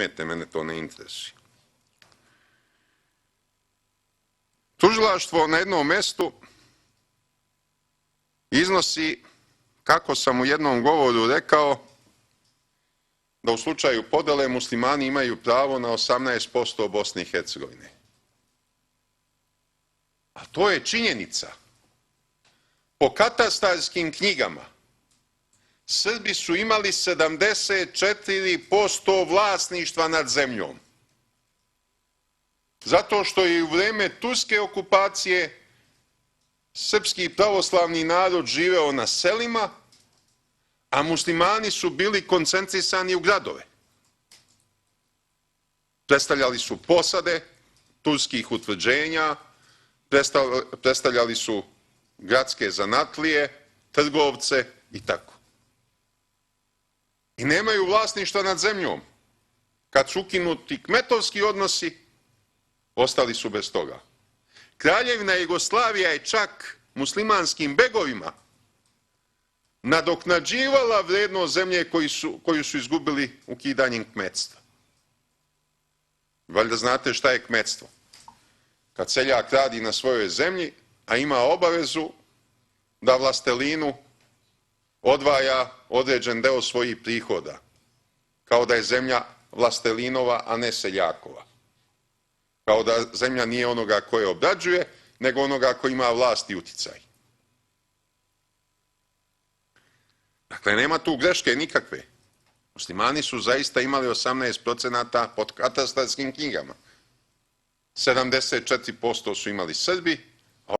nemojte, mene to ne interesuje. Tužilaštvo na jednom mestu iznosi, kako sam u jednom govoru rekao, da u slučaju podele muslimani imaju pravo na 18% Bosne i Hercegovine. A to je činjenica. Po katastarskim knjigama Srbi su imali 74% vlasništva nad zemljom. Zato što je u vreme turske okupacije srpski pravoslavni narod živeo na selima, a muslimani su bili koncentrisani u gradove. Predstavljali su posade turskih utvrđenja, predstavljali su gradske zanatlije, trgovce i tako. I nemaju vlasništva nad zemljom. Kad su ukinuti kmetovski odnosi, ostali su bez toga. Kraljevina Jugoslavija je čak muslimanskim begovima nadoknađivala vrednost zemlje koju su izgubili ukidanjem kmetstva. Valjda znate šta je kmetstvo. Kad seljak radi na svojoj zemlji, a ima obavezu da vlastelinu odvaja određen deo svojih prihoda, kao da je zemlja vlastelinova, a ne seljakova. Kao da zemlja nije onoga koje obrađuje, nego onoga koji ima vlast i uticaj. Dakle, nema tu greške nikakve. Muslimani su zaista imali 18% pod katastarskim knjigama. 74% su imali Srbi,